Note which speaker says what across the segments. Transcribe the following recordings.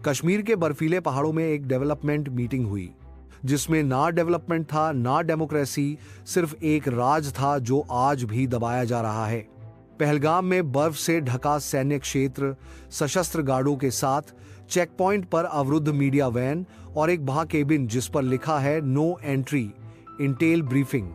Speaker 1: कश्मीर के बर्फीले पहाड़ों में एक डेवलपमेंट मीटिंग हुई जिसमें ना डेवलपमेंट था ना डेमोक्रेसी, सिर्फ एक राज था जो आज भी दबाया जा रहा है। पहलगाम में बर्फ से ढका सैन्य क्षेत्र, सशस्त्र गार्डों के साथ चेक पॉइंट पर अवरुद्ध मीडिया वैन और एक वहां केबिन जिस पर लिखा है no entry, intel briefing.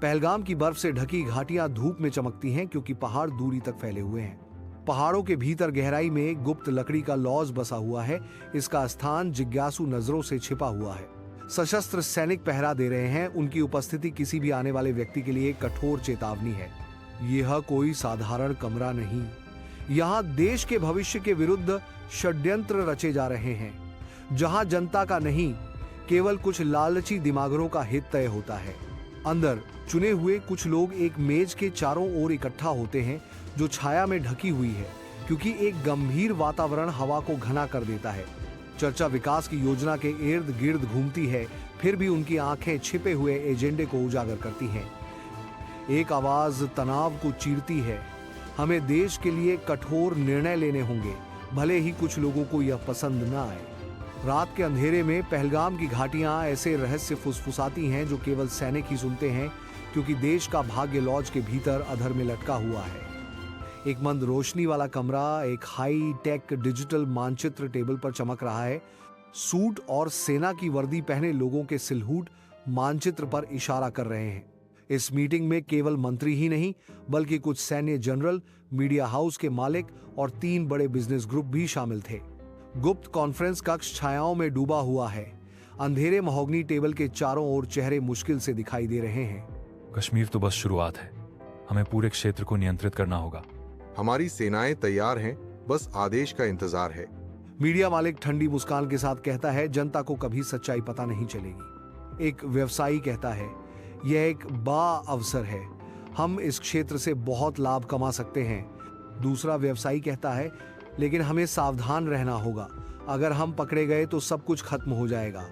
Speaker 1: Pahalgam की बर्फ से ढकी घाटियां धूप में चमकती हैं क्योंकि पहाड़ दूरी तक फैले हुए हैं। पहाड़ों के भीतर गहराई में एक गुप्त लकड़ी का लॉज बसा हुआ है। इसका स्थान जिज्ञासु नजरों से छिपा हुआ है। सशस्त्र सैनिक पहरा दे रहे हैं। उनकी उपस्थिति किसी भी आने वाले व्यक्ति के लिए कठोर चेतावनी है। यह कोई साधारण कमरा नहीं। यहाँ देश के भविष्य के विरुद्ध षड्यंत्र रचे जा रहे हैं। जहाँ जनता का नहीं, केवल कुछ लालची दिमागरों का हित तय होता है। अंदर चुने हुए कुछ लोग एक मेज के चारों ओर इकट्ठा होते हैं जो छाया में ढकी हुई है क्योंकि एक गंभीर वातावरण हवा को घना कर देता है। चर्चा विकास की योजना के इर्द गिर्द घूमती है, फिर भी उनकी आंखें छिपे हुए एजेंडे को उजागर करती हैं। एक आवाज तनाव को चीरती है, हमें देश के लिए कठोर निर्णय लेने होंगे, भले ही कुछ लोगों को यह पसंद न आए। रात के अंधेरे में पहलगाम की घाटियां ऐसे रहस्य फुसफुसाती हैं जो केवल सैनिक ही सुनते हैं क्योंकि देश का भाग्य लॉज के भीतर अधर में लटका हुआ है। एक मंद रोशनी वाला कमरा एक हाई टेक डिजिटल मानचित्र टेबल पर चमक रहा है। सूट और सेना की वर्दी पहने लोगों के सिलहूट मानचित्र पर इशारा कर रहे हैं। इस मीटिंग में केवल मंत्री ही नहीं बल्कि कुछ सैन्य जनरल, मीडिया हाउस के मालिक और 3 बड़े बिजनेस ग्रुप भी शामिल थे। गुप्त कॉन्फ्रेंस कक्ष छायाओं में डूबा हुआ है। अंधेरे महोगनी टेबल के चारों ओर चेहरे मुश्किल से दिखाई दे रहे हैं।
Speaker 2: कश्मीर तो बस शुरुआत है, हमें पूरे क्षेत्र को नियंत्रित करना होगा।
Speaker 3: हमारी सेनाएं तैयार हैं, बस आदेश का इंतजार है।
Speaker 1: मीडिया मालिक ठंडी मुस्कान के साथ कहता है, जनता को कभी सच्चाई पता नहीं चलेगी। एक व्यवसायी कहता है, यह एक अवसर है, हम इस क्षेत्र से बहुत लाभ कमा सकते हैं। दूसरा व्यवसायी कहता है, लेकिन हमें सावधान रहना होगा, अगर हम पकड़े गए तो सब कुछ खत्म हो जाएगा।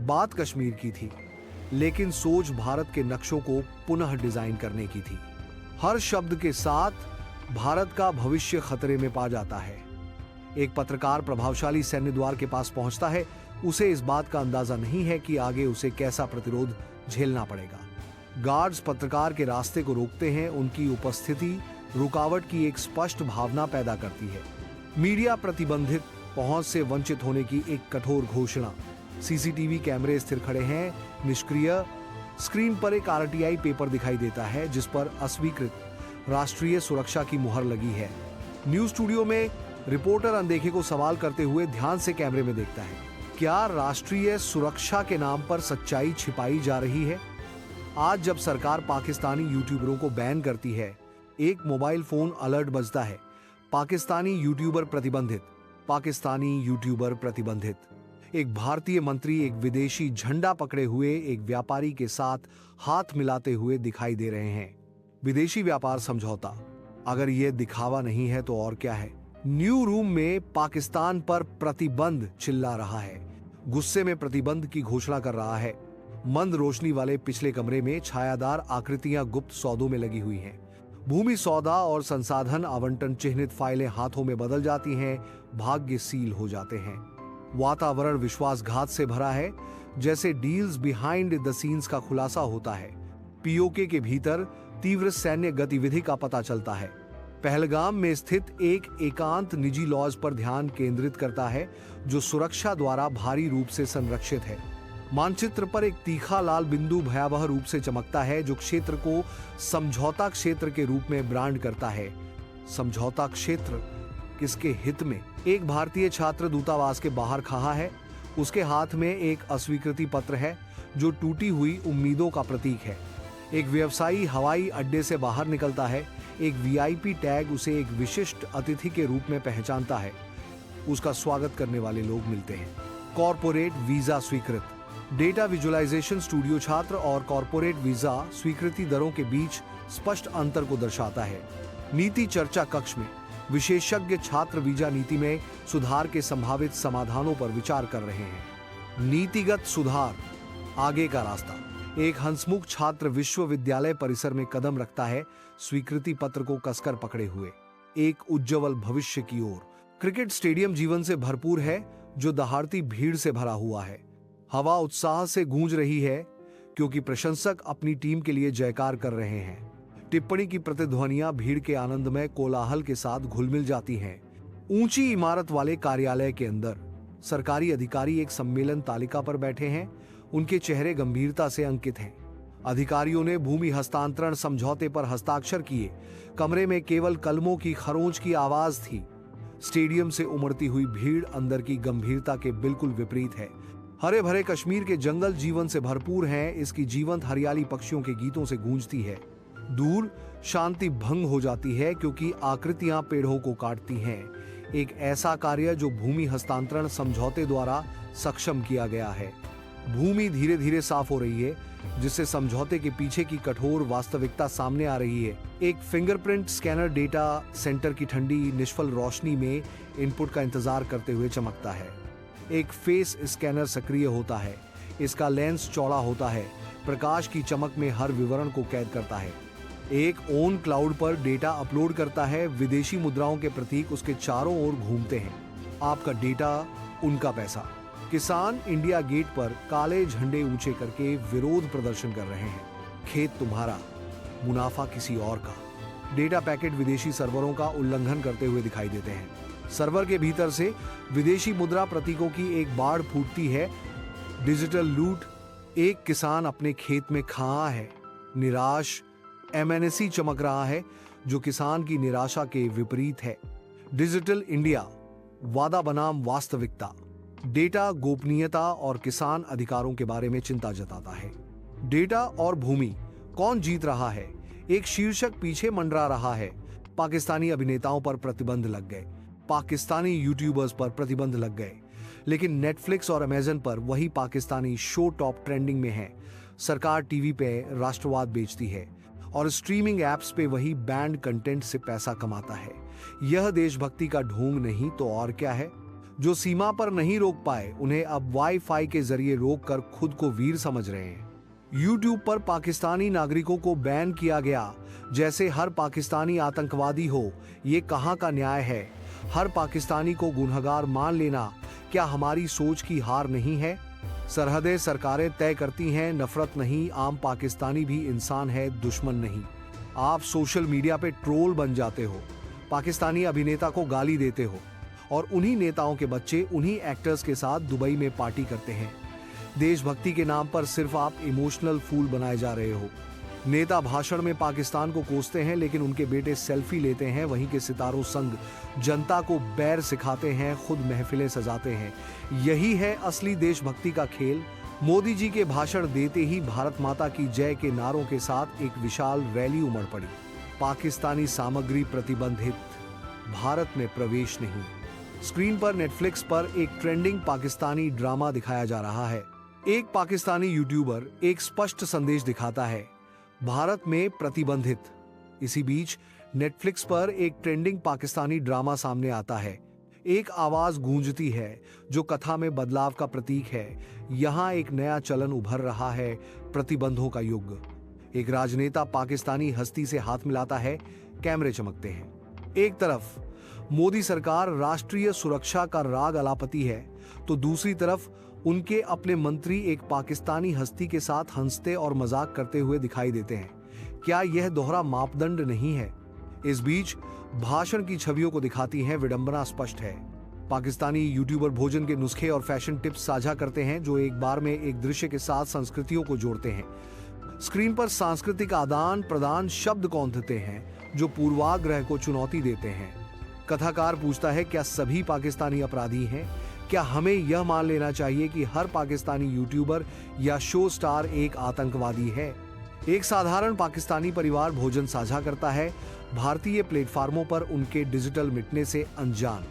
Speaker 1: बात कश्मीर की थी, लेकिन सोच भारत के नक्शों को पुनः डिजाइन करने की थी। हर शब्द के साथ भारत का भविष्य खतरे में पा जाता है। एक पत्रकार प्रभावशाली सैन्य द्वार के पास पहुंचता है। उसे इस बात का अंदाजा नहीं है कि आगे उसे कैसा प्रतिरोध झेलना पड़ेगा। गार्ड्स पत्रकार के रास्ते को रोकते हैं। उनकी उपस्थिति रुकावट की एक स्पष्ट भावना पैदा करती है। मीडिया प्रतिबंधित, पहुंच से वंचित होने की एक कठोर घोषणा। सीसीटीवी कैमरे स्थिर खड़े हैं, निष्क्रिय। स्क्रीन पर एक आरटीआई पेपर दिखाई देता है जिस पर अस्वीकृत राष्ट्रीय सुरक्षा की मुहर लगी है। न्यूज स्टूडियो में रिपोर्टर अनदेखे को सवाल करते हुए ध्यान से कैमरे में देखता है। क्या राष्ट्रीय सुरक्षा के नाम पर सच्चाई छिपाई जा रही है? आज जब सरकार पाकिस्तानी यूट्यूबरों को बैन करती है, एक मोबाइल फोन अलर्ट बजता है, पाकिस्तानी यूट्यूबर प्रतिबंधित, पाकिस्तानी यूट्यूबर प्रतिबंधित। एक भारतीय मंत्री एक विदेशी झंडा पकड़े हुए एक व्यापारी के साथ हाथ मिलाते हुए दिखाई दे रहे हैं। विदेशी व्यापार समझौता, अगर यह दिखावा नहीं है तो और क्या है? न्यू रूम में पाकिस्तान पर प्रतिबंध चिल्ला रहा है, गुस्से में प्रतिबंध की घोषणा कर रहा है। मंद रोशनी वाले पिछले कमरे में छायादार आकृतियां गुप्त सौदों में लगी हुई हैं। भूमि सौदा और संसाधन आवंटन चिन्हित फाइलें हाथों में बदल जाती हैं, भाग्य सील हो जाते हैं। वातावरण विश्वासघात से भरा है, जैसे डील्स बिहाइंड द सीन्स का खुलासा होता है। पीओके के भीतर तीव्र सैन्य गतिविधि का पता चलता है। पहलगाम में स्थित एक एकांत निजी लॉज पर ध्यान केंद्रित करता है जो सुरक्षा द्वारा भारी रूप से संरक्षित है। मानचित्र पर एक तीखा लाल बिंदु भयावह रूप से चमकता है जो क्षेत्र को समझौता क्षेत्र के रूप में ब्रांड करता है। समझौता क्षेत्र किसके हित में? एक भारतीय छात्र दूतावास के बाहर खड़ा है। उसके हाथ में एक अस्वीकृति पत्र है जो टूटी हुई उम्मीदों का प्रतीक है। एक व्यवसायी हवाई अड्डे से बाहर निकलता है। एक वीआईपी टैग उसे एक विशिष्ट अतिथि के रूप में पहचानता है। उसका स्वागत करने वाले लोग मिलते हैं। कॉर्पोरेट वीजा स्वीकृत। डेटा विजुअलाइजेशन स्टूडियो छात्र और कॉर्पोरेट वीजा स्वीकृति दरों के बीच स्पष्ट अंतर को दर्शाता है। नीति चर्चा कक्ष में विशेषज्ञ छात्र वीजा नीति में सुधार के संभावित समाधानों पर विचार कर रहे हैं। नीतिगत सुधार, आगे का रास्ता। एक हंसमुख छात्र विश्वविद्यालय परिसर में कदम रखता है, स्वीकृति पत्र को कसकर पकड़े हुए, एक उज्जवल भविष्य की ओर। क्रिकेट स्टेडियम जीवन से भरपूर है। जो दहाड़ती भीड़ से भरा हुआ है। हवा उत्साह से गूंज रही है क्योंकि प्रशंसक अपनी टीम के लिए जयकार कर रहे हैं। टिप्पणी की प्रतिध्वनियां भीड़ के आनंदमय कोलाहल के साथ घुल-मिल जाती हैं। ऊंची इमारत वाले कार्यालय के अंदर सरकारी अधिकारी एक सम्मेलन तालिका पर बैठे हैं। उनके चेहरे गंभीरता से अंकित हैं। अधिकारियों ने भूमि हस्तांतरण समझौते पर हस्ताक्षर किए। कमरे में केवल कलमों की खरोंच की आवाज थी। स्टेडियम से उमड़ती हुई भीड़ अंदर की गंभीरता के बिल्कुल विपरीत है। हरे भरे कश्मीर के जंगल जीवन से भरपूर हैं। इसकी जीवंत हरियाली पक्षियों के गीतों से गूंजती है। दूर शांति भंग हो जाती है क्योंकि आकृतियां पेड़ों को काटती हैं। एक ऐसा कार्य जो भूमि हस्तांतरण समझौते द्वारा सक्षम किया गया है। भूमि धीरे धीरे साफ हो रही है, जिससे समझौते के पीछे की कठोर वास्तविकता सामने आ रही है। एक फिंगरप्रिंट स्कैनर डेटा सेंटर की ठंडी निष्फल रोशनी में इनपुट का इंतजार करते हुए चमकता है। एक फेस स्कैनर सक्रिय होता है। इसका लेंस चौड़ा होता है, प्रकाश की चमक में हर विवरण को कैद करता है। एक ऑन क्लाउड पर डेटा अपलोड करता है। विदेशी मुद्राओं के प्रतीक उसके चारों ओर घूमते हैं। आपका डेटा, उनका पैसा। किसान इंडिया गेट पर काले झंडे ऊंचे करके विरोध प्रदर्शन कर रहे हैं। खेत तुम्हारा, मुनाफा किसी और का। डेटा पैकेट विदेशी सर्वरों का उल्लंघन करते हुए दिखाई देते हैं। सर्वर के भीतर से विदेशी मुद्रा प्रतीकों की एक बाढ़ फूटती है। डिजिटल लूट। एक किसान अपने खेत में खड़ा है, निराश। एमएनसी चमक रहा है जो किसान की निराशा के विपरीत है। डिजिटल इंडिया, वादा बनाम वास्तविकता। डेटा गोपनीयता और किसान अधिकारों के बारे में चिंता जताता है। डेटा और भूमि, कौन जीत रहा है? एक शीर्षक पीछे मंडरा रहा है। पाकिस्तानी अभिनेताओं पर प्रतिबंध लग गए। पाकिस्तानी यूट्यूबर्स पर प्रतिबंध लग गए। लेकिन नेटफ्लिक्स और अमेजन पर वही पाकिस्तानी शो टॉप ट्रेंडिंग में है। सरकार टीवी पे राष्ट्रवाद बेचती है और स्ट्रीमिंग एप्स पे वही बैंड कंटेंट से पैसा कमाता है। यह देशभक्ति का ढोंग नहीं तो और क्या है? जो सीमा पर नहीं रोक पाए, उन्हें अब वाईफाई के जरिए रोककर खुद को वीर समझ रहे हैं। यूट्यूब पर पाकिस्तानी नागरिकों को बैन किया गया, जैसे हर पाकिस्तानी आतंकवादी हो। ये कहां का न्याय है? हर पाकिस्तानी को गुनहगार मान लेना क्या हमारी सोच की हार नहीं है? सरहदें सरकारें तय करती हैं, नफरत नहीं। आम पाकिस्तानी भी इंसान है, दुश्मन नहीं। आप सोशल मीडिया पे ट्रोल बन जाते हो, पाकिस्तानी अभिनेता को गाली देते हो और उन्हीं नेताओं के बच्चे उन्हीं एक्टर्स के साथ दुबई में पार्टी करते हैं। देशभक्ति के नाम पर सिर्फ आप इमोशनल फूल बनाए जा रहे हो। नेता भाषण में पाकिस्तान को कोसते हैं, लेकिन उनके बेटे सेल्फी लेते हैं। वहीं के सितारों संग जनता को बैर सिखाते हैं, खुद महफिलें सजाते हैं। यही है असली देशभक्ति का खेल। मोदी जी के भाषण देते ही भारत माता की जय के नारों के साथ एक विशाल रैली उमड़ पड़ी। पाकिस्तानी सामग्री प्रतिबंधित, भारत में प्रवेश नहीं। स्क्रीन पर नेटफ्लिक्स पर एक ट्रेंडिंग पाकिस्तानी ड्रामा दिखाया जा रहा है। एक पाकिस्तानी यूट्यूबर एक स्पष्ट संदेश दिखाता है, भारत में प्रतिबंधित। इसी बीच नेटफ्लिक्स पर एक ट्रेंडिंग पाकिस्तानी ड्रामा सामने आता है। एक आवाज गूंजती है जो कथा में बदलाव का प्रतीक है। यहाँ एक नया चलन उभर रहा है, प्रतिबंधों का युग। एक राजनेता पाकिस्तानी हस्ती से हाथ मिलाता है, कैमरे चमकते हैं। एक तरफ मोदी सरकार राष्ट्रीय सुरक्षा का राग अलापती है, तो दूसरी तरफ उनके अपने मंत्री एक पाकिस्तानी हस्ती के साथ हंसते और मजाक करते हुए दिखाई देते हैं। क्या यह दोहरा मापदंड नहीं है? इस बीच भाषण की छवियों को दिखाती हैं, विडंबना स्पष्ट है। पाकिस्तानी यूट्यूबर भोजन के नुस्खे और फैशन टिप्स साझा करते हैं जो एक बार में एक दृश्य के साथ संस्कृतियों को जोड़ते हैं। स्क्रीन पर सांस्कृतिक आदान प्रदान शब्द कौंधते हैं जो पूर्वाग्रह को चुनौती देते हैं। कथाकार पूछता है, क्या सभी पाकिस्तानी अपराधी हैं? क्या हमें यह मान लेना चाहिए कि हर पाकिस्तानी यूट्यूबर या शो स्टार एक आतंकवादी है? एक साधारण पाकिस्तानी परिवार भोजन साझा करता है, भारतीय प्लेटफार्मों पर उनके डिजिटल मिटने से अनजान।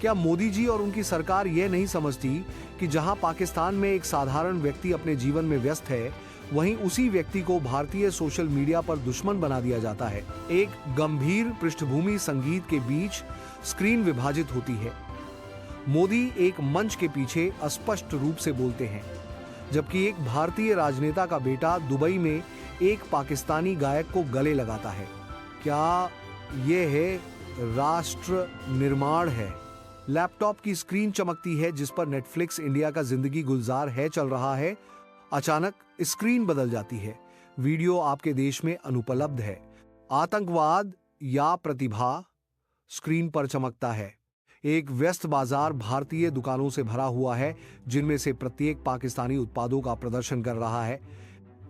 Speaker 1: क्या मोदी जी और उनकी सरकार यह नहीं समझती कि जहां पाकिस्तान में एक साधारण व्यक्ति अपने जीवन में व्यस्त है, वहीं उसी व्यक्ति को भारतीय सोशल मीडिया पर दुश्मन बना दिया जाता है? एक गंभीर पृष्ठभूमि संगीत के बीच स्क्रीन विभाजित होती है। मोदी एक मंच के पीछे अस्पष्ट रूप से बोलते हैं, जबकि एक भारतीय राजनेता का बेटा दुबई में एक पाकिस्तानी गायक को गले लगाता है। क्या यह है राष्ट्र निर्माण है? लैपटॉप की स्क्रीन चमकती है जिस पर नेटफ्लिक्स इंडिया का जिंदगी गुलजार है चल रहा है। अचानक स्क्रीन बदल जाती है। वीडियो आपके देश में अनुपलब्ध है। आतंकवाद या प्रतिभा स्क्रीन पर चमकता है। एक व्यस्त बाजार भारतीय दुकानों से भरा हुआ है जिनमें से प्रत्येक पाकिस्तानी उत्पादों का प्रदर्शन कर रहा है।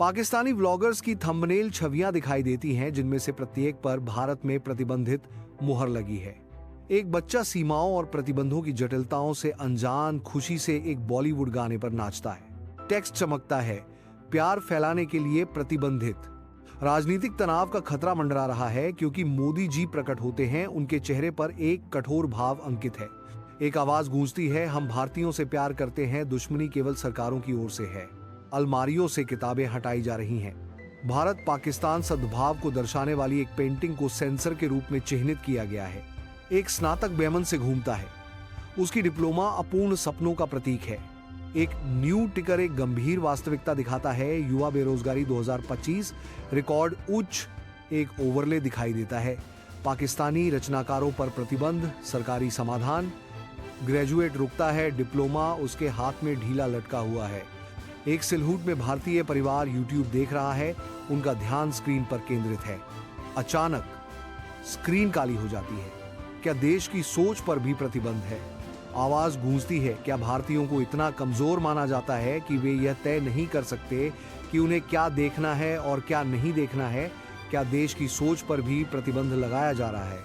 Speaker 1: पाकिस्तानी व्लॉगर्स की थंबनेल छवियां दिखाई देती हैं जिनमें से प्रत्येक पर भारत में प्रतिबंधित मुहर लगी है। एक बच्चा सीमाओं और प्रतिबंधों की जटिलताओं से अनजान खुशी से एक बॉलीवुड गाने पर नाचता है। टेक्स्ट चमकता है, प्यार फैलाने के लिए प्रतिबंधित। राजनीतिक तनाव का खतरा मंडरा रहा है क्योंकि मोदी जी प्रकट होते हैं। उनके चेहरे पर एक कठोर भाव अंकित है। एक आवाज गूंजती है, हम भारतीयों से प्यार करते हैं, दुश्मनी केवल सरकारों की ओर से है। अलमारियों से किताबें हटाई जा रही हैं। भारत पाकिस्तान सद्भाव को दर्शाने वाली एक पेंटिंग को सेंसर के रूप में चिन्हित किया गया है। एक स्नातक बेमन से घूमता है। उसकी डिप्लोमा अपूर्ण सपनों का प्रतीक है। एक न्यू टिकर एक गंभीर वास्तविकता दिखाता है। युवा बेरोजगारी 2025 रिकॉर्ड उच्च। एक ओवरले दिखाई देता है। पाकिस्तानी रचनाकारों पर प्रतिबंध, सरकारी समाधान। ग्रेजुएट रुकता है, डिप्लोमा उसके हाथ में ढीला लटका हुआ है। एक सिलहूट में भारतीय परिवार यूट्यूब देख रहा है। उनका ध्यान स्क्रीन पर केंद्रित है। अचानक स्क्रीन काली हो जाती है। क्या देश की सोच पर भी प्रतिबंध है? आवाज गूंजती है, क्या भारतीयों को इतना कमजोर माना जाता है कि वे यह तय नहीं कर सकते कि उन्हें क्या देखना है और क्या नहीं देखना है? क्या देश की सोच पर भी प्रतिबंध लगाया जा रहा है?